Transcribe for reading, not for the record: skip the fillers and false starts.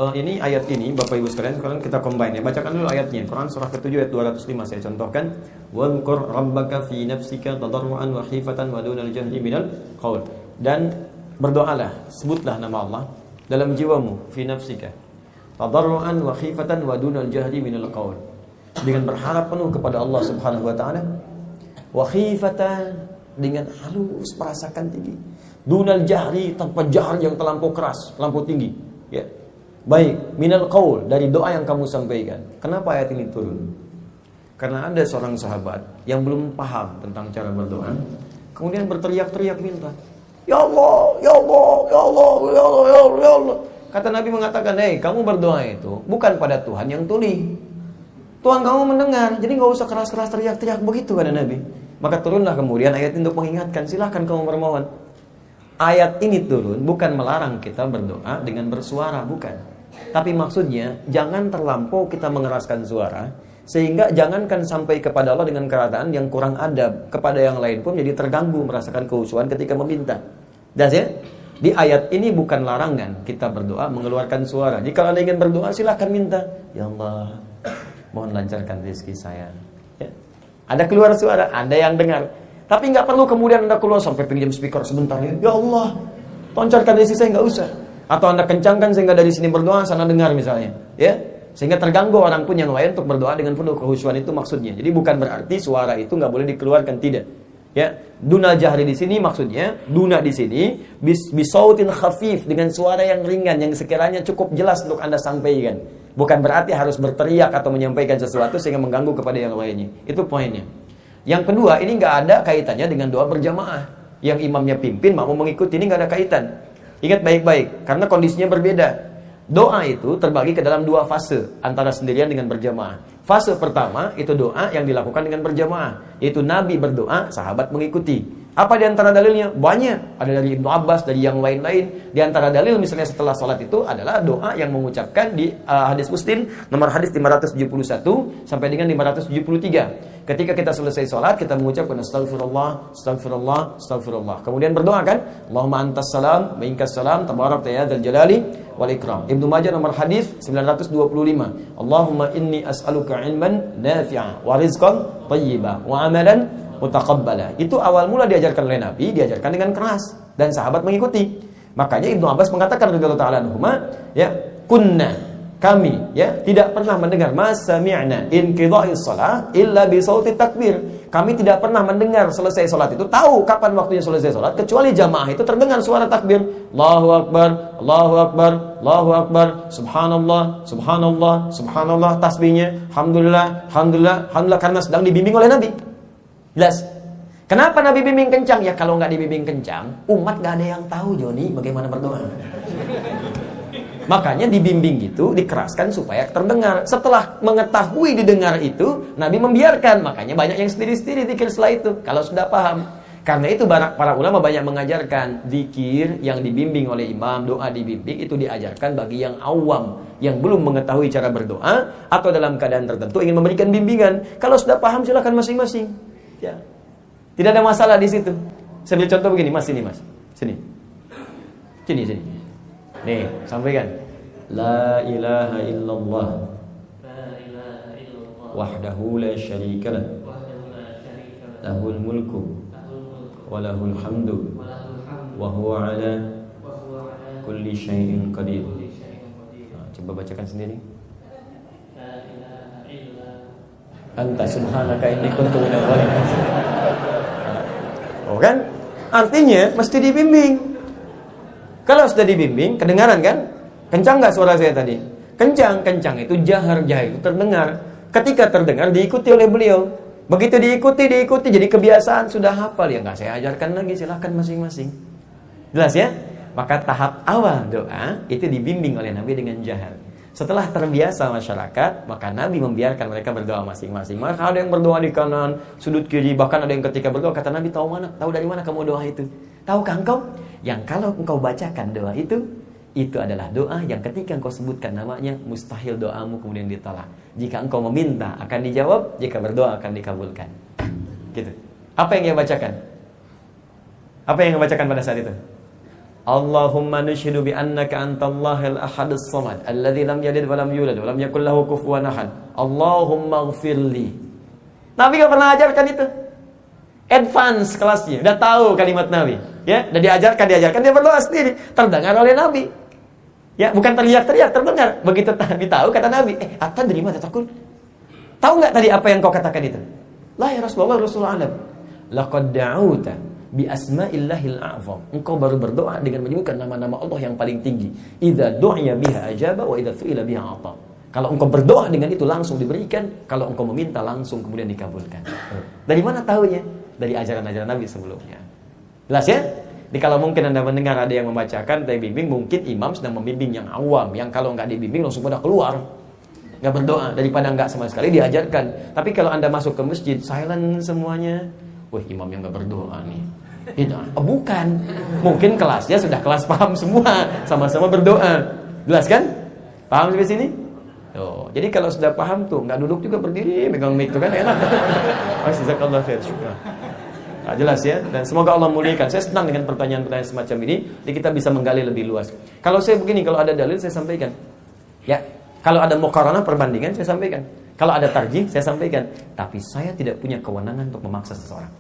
Ini ayat ini Bapak Ibu sekalian, sekarang kita combine ya. Bacakan dulu ayatnya. Quran surah ke-7 ayat 205 saya contohkan. Wadhkur rabbaka fi nafsika tadarruan wa khifatan wa dunal jahri minal qaul. Dan berdoalah, sebutlah nama Allah dalam jiwamu, fi nafsika tadarruan wa khifatan wa dunal jahri minal qaul. Dengan berharap penuh kepada Allah Subhanahu wa taala. Wa khifatan, dengan halus merasakan tinggi. Dunal jahri, tanpa jahar yang terlampau keras, terlampau tinggi, ya. Baik, minal qaul, dari doa yang kamu sampaikan. Kenapa ayat ini turun? Karena ada seorang sahabat yang belum paham tentang cara berdoa, kemudian berteriak-teriak minta, "Ya Allah, ya Allah, ya Allah, ya Allah, ya Allah, ya Allah." Kata Nabi mengatakan, "Hei, kamu berdoa itu bukan pada Tuhan yang tuli. Tuhan kamu mendengar, jadi gak usah keras-keras teriak-teriak begitu," kata Nabi. Maka turunlah kemudian ayat ini untuk mengingatkan, silahkan kamu bermohon. Ayat ini turun bukan melarang kita berdoa dengan bersuara, bukan. Tapi maksudnya jangan terlampau kita mengeraskan suara, sehingga jangankan sampai kepada Allah dengan keadaan yang kurang adab, kepada yang lain pun jadi terganggu merasakan kehusuan ketika meminta. Dan ya, di ayat ini bukan larangan kita berdoa mengeluarkan suara. Jika Anda ingin berdoa silahkan minta, "Ya Allah, mohon lancarkan rezeki saya." Ya. Ada keluar suara, ada yang dengar. Tapi nggak perlu kemudian Anda keluar sampai pinjam speaker sebentar, "Ya Allah, lancarkan rezeki saya," nggak usah. Atau Anda kencangkan sehingga dari sini berdoa sana dengar misalnya, ya, sehingga terganggu orang pun yang lain untuk berdoa dengan penuh kehusyuan, itu maksudnya. Jadi bukan berarti suara itu nggak boleh dikeluarkan, tidak. Ya, dunal jahri di sini maksudnya, duna di sini bisautin khafif, dengan suara yang ringan yang sekiranya cukup jelas untuk Anda sampaikan. Bukan berarti harus berteriak atau menyampaikan sesuatu sehingga mengganggu kepada yang lainnya. Itu poinnya. Yang kedua, ini nggak ada kaitannya dengan doa berjamaah. Yang imamnya pimpin mau mengikuti, ini nggak ada kaitan. Ingat baik-baik, karena kondisinya berbeda. Doa itu terbagi ke dalam dua fase, antara sendirian dengan berjamaah. Fase pertama itu doa yang dilakukan dengan berjamaah, yaitu Nabi berdoa, sahabat mengikuti. Apa di antara dalilnya? Banyak. Ada dari Ibnu Abbas, dari yang lain-lain. Di antara dalil misalnya setelah sholat itu adalah doa yang mengucapkan di hadis Muslim nomor hadis 571 sampai dengan 573. Ketika kita selesai sholat, kita mengucapkan astagfirullah, astagfirullah, astagfirullah. Kemudian berdoa kan, Allahumma antas salam, minkas salam, tabarakta ya dzal jalali wal ikram. Ibnu Majah nomor hadis 925. Allahumma inni as'aluka ilman nafi'a wa rizqan thayyiba wa amalan mutaqabbala. Itu awal mula diajarkan oleh Nabi, diajarkan dengan keras dan sahabat mengikuti. Makanya Ibnu Abbas mengatakan radhiyallahu taala anhuma, ya, kunna, kami, ya, tidak pernah mendengar masami'na inqidha'is shalah illa bi sauti takbir. Kami tidak pernah mendengar selesai salat itu, tahu kapan waktunya selesai salat, kecuali jamaah itu terdengar suara takbir. Allahu akbar, Allahu akbar, Allahu akbar, subhanallah, subhanallah, subhanallah, tasbihnya, alhamdulillah, alhamdulillah, alhamdulillah, karena sedang dibimbing oleh Nabi. Jelas. Kenapa Nabi bimbing kencang? Ya kalau nggak dibimbing kencang, umat nggak ada yang tahu, Joni, bagaimana berdoa. Makanya dibimbing gitu, dikeraskan supaya terdengar. Setelah mengetahui didengar itu, Nabi membiarkan. Makanya banyak yang sendiri-sendiri zikir setelah itu, kalau sudah paham. Karena itu para ulama banyak mengajarkan zikir yang dibimbing oleh imam, doa dibimbing itu diajarkan bagi yang awam, yang belum mengetahui cara berdoa atau dalam keadaan tertentu ingin memberikan bimbingan. Kalau sudah paham silakan masing-masing. Ya. Tidak ada masalah di situ. Saya beri contoh begini, Mas, sini Mas. Sini. Sini. Nih, sampaikan. La ilaha illallah. Wahdahu la syarika lah. Lahul mulku wa lahul hamdu wa huwa ala kulli syai'in qadir. Coba bacakan sendiri. Anta subhanaka inni kuntu minadh dhalimin. Oh kan? Artinya mesti dibimbing. Kalau sudah dibimbing, kedengaran kan? Kencang nggak suara saya tadi? Kencang itu jahar itu terdengar. Ketika terdengar diikuti oleh beliau. Begitu diikuti, jadi kebiasaan, sudah hafal. Ya nggak saya ajarkan lagi, silahkan masing-masing. Jelas ya? Maka tahap awal doa itu dibimbing oleh Nabi dengan jahar. Setelah terbiasa masyarakat, maka Nabi membiarkan mereka berdoa masing-masing. Maka ada yang berdoa di kanan, sudut kiri, bahkan ada yang ketika berdoa kata Nabi, tahu dari mana kamu doa itu? Tahukah engkau? Yang kalau engkau bacakan doa itu adalah doa yang ketika engkau sebutkan namanya, mustahil doamu kemudian ditolak. Jika engkau meminta akan dijawab, jika berdoa akan dikabulkan. Gitu. Apa yang dia bacakan? Apa yang dia bacakan pada saat itu? Allahumma nusyhidu bi annaka antallahil ahadus samad alladzi lam yalid wa lam yulad wa lam yakul lahu kufuwan ahad. Allahumma ighfirli. Nabi enggak pernah ajarkan itu. Advance kelasnya, udah tahu kalimat Nabi, ya, udah diajarkan, dia berdoa sendiri, terdengar oleh Nabi. Ya, bukan teriak-teriak, terdengar. Begitu Nabi tahu, kata Nabi, Atan dari mana takut? Tahu nggak tadi apa yang kau katakan itu? La ya Rasulullah, Rasulullah alam. Laqad da'uta bi asma'illahil a'zam. Engkau baru berdoa dengan menyebutkan nama-nama Allah yang paling tinggi. Idza du'iya biha ajaba wa idza su'ila biha ata. Kalau engkau berdoa dengan itu langsung diberikan, kalau engkau meminta langsung kemudian dikabulkan. Dari mana tahunya? Dari ajaran-ajaran Nabi sebelumnya. Jelas ya? Jadi kalau mungkin Anda mendengar ada yang membacakan, saya bimbing, mungkin imam sedang membimbing yang awam, yang kalau nggak dibimbing langsung pada keluar. Nggak berdoa, daripada nggak sama sekali diajarkan. Tapi kalau Anda masuk ke masjid, silent semuanya. Wah, imam yang nggak berdoa nih. Bukan. Mungkin kelasnya sudah kelas paham semua, sama-sama berdoa. Jelas kan? Paham sampai sini? Oh, jadi kalau sudah paham tuh, nggak duduk juga berdiri, megang mic tuh kan enak. Jazakallahu khair, syukran. Nah, jelas ya, dan semoga Allah muliakan. Saya senang dengan pertanyaan-pertanyaan semacam ini, jadi kita bisa menggali lebih luas. Kalau saya begini, kalau ada dalil saya sampaikan. Ya, kalau ada muqaranah perbandingan saya sampaikan. Kalau ada tarjih saya sampaikan. Tapi saya tidak punya kewenangan untuk memaksa seseorang.